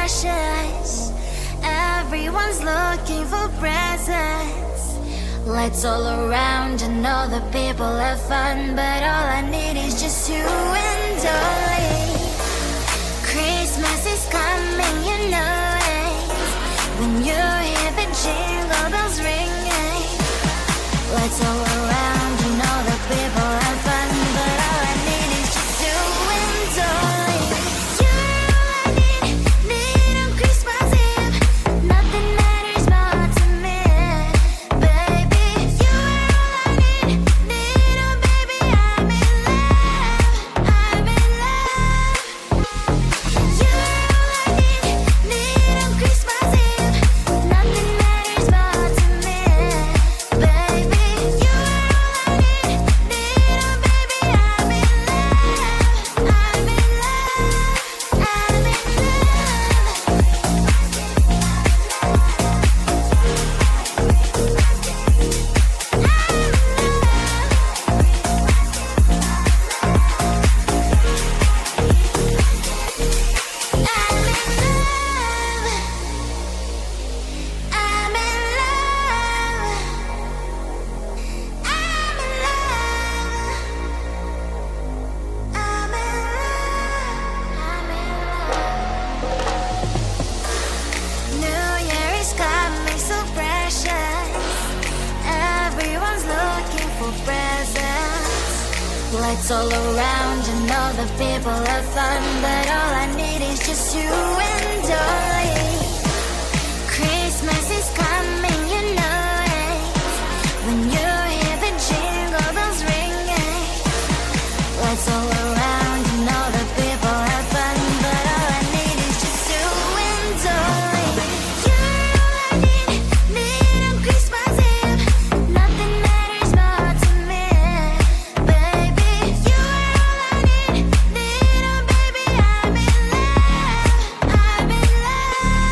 precious. Everyone's looking for presents. Lights all around and all the people have fun, but all I need is just you and only. Christmas is coming, you know it. When you hear the jingle bells ringing, lights all around and all the people have fun, but all I need is just you and only. You're all I need on Christmas Eve. Nothing matters more to me, baby. You are all I need, oh baby, I'm in love, I'm in love. You're all I need on Christmas Eve. Nothing matters more to me, baby. You are all I need, oh baby, I'm in love, I'm in love, I'm in New Year is coming so precious. Everyone's looking for presents. Lights all around and all the people have fun, but all I need is just you and only. Christmas is coming, you know it. When you hear the jingle bells ringing, lights all around and all the people have fun, but all I need is just you and only. You're all I need on Christmas Eve. Nothing matters more to me, baby. You are all I need, oh baby, I'm in love, I'm in love.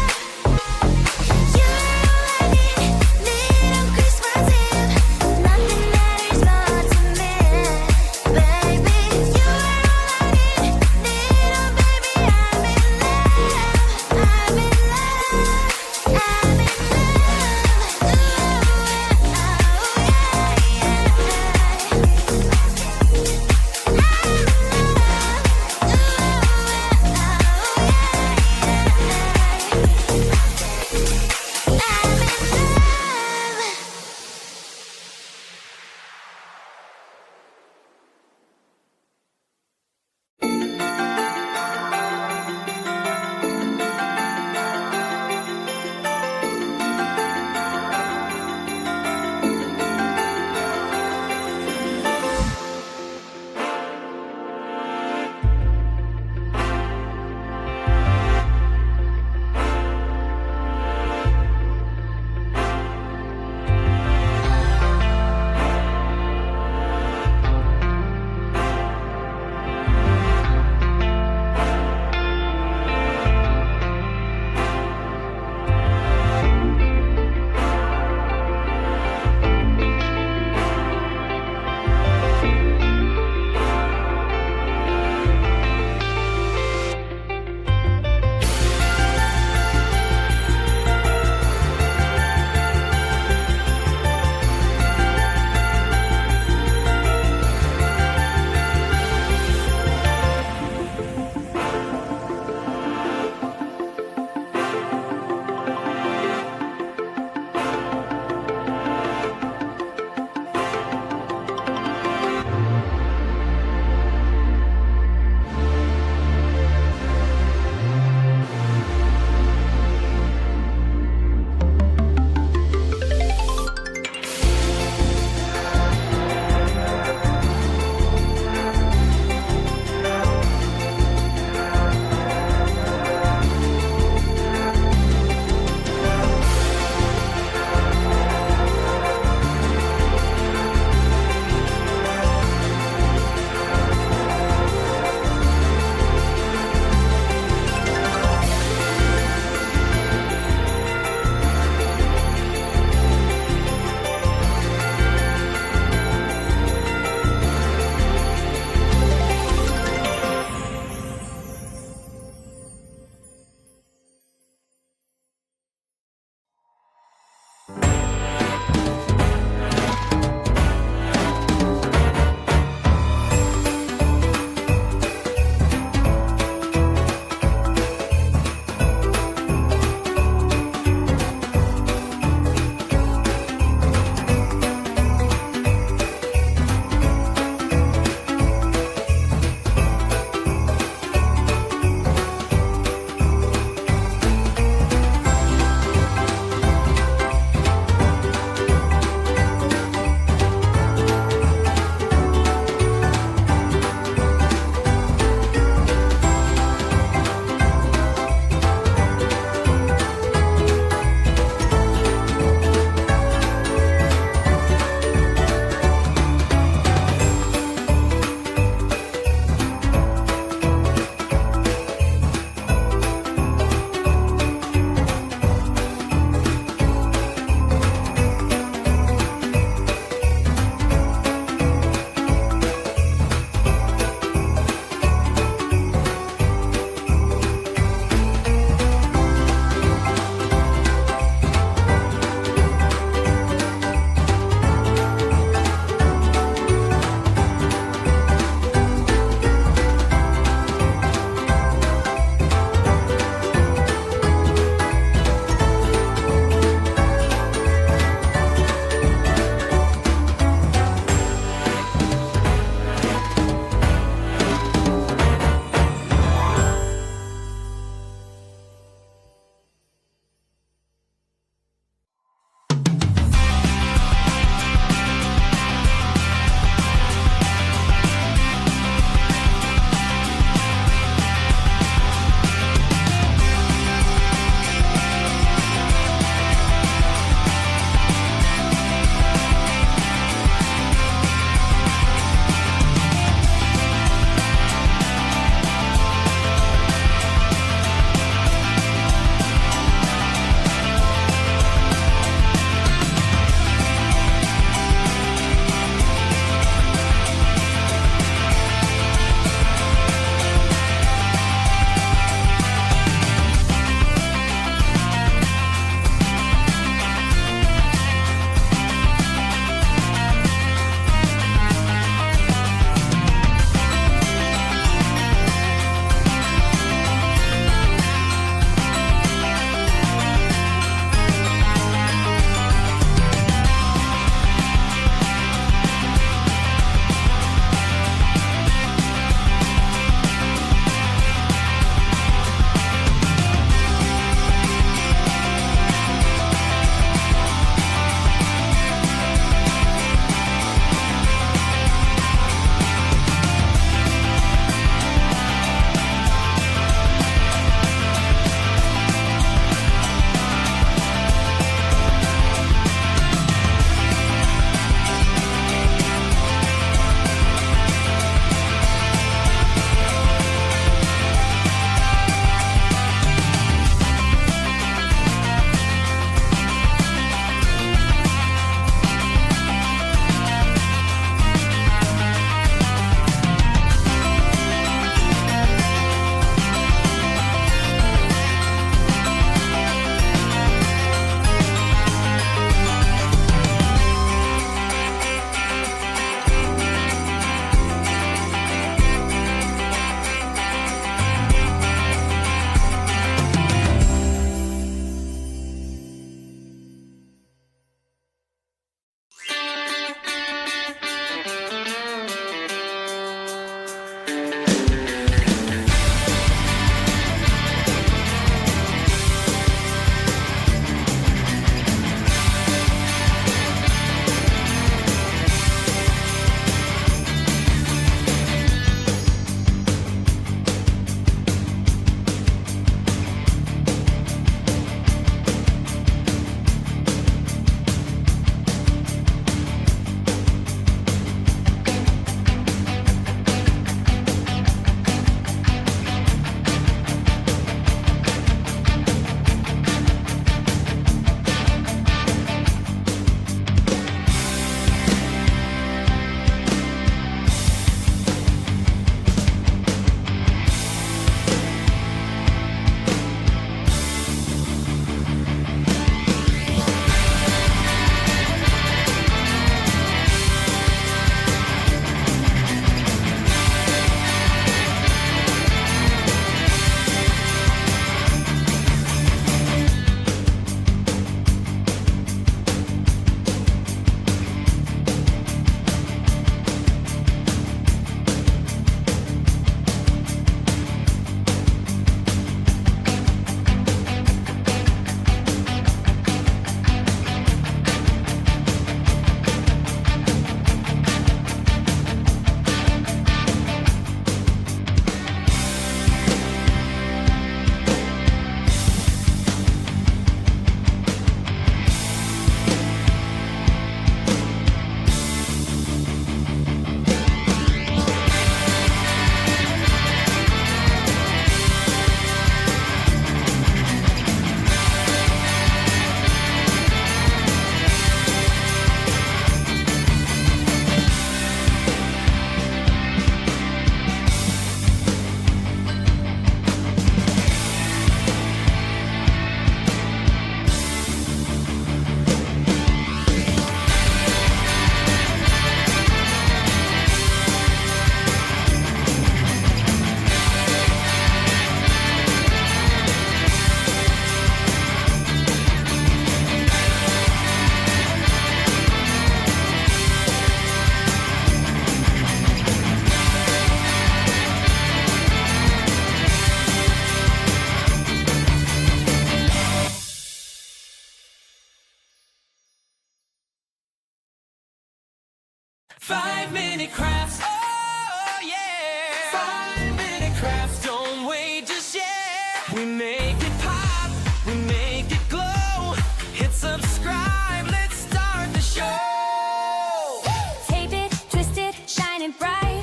5-minute crafts. Oh yeah. 5-minute crafts. Don't wait, just share. We make it pop. We make it glow. Hit subscribe. Let's start the show. Tape it, twist it, shining bright.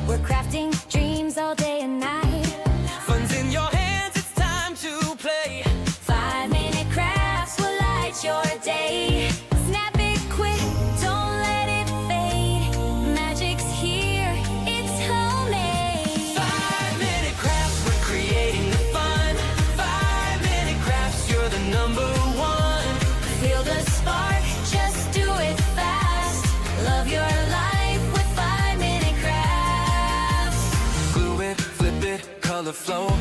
We're crafting dreams all day and night. Fun's in your hands. It's time to play. 5-minute crafts will light your day. Snap it quick, don't let it fade. Magic's here, it's homemade. 5-minute crafts. We're creating the fun. 5-minute crafts. You're the number one. Feel the spark, just do it fast. Love your life with 5-minute crafts. Glue it, flip it, color flow.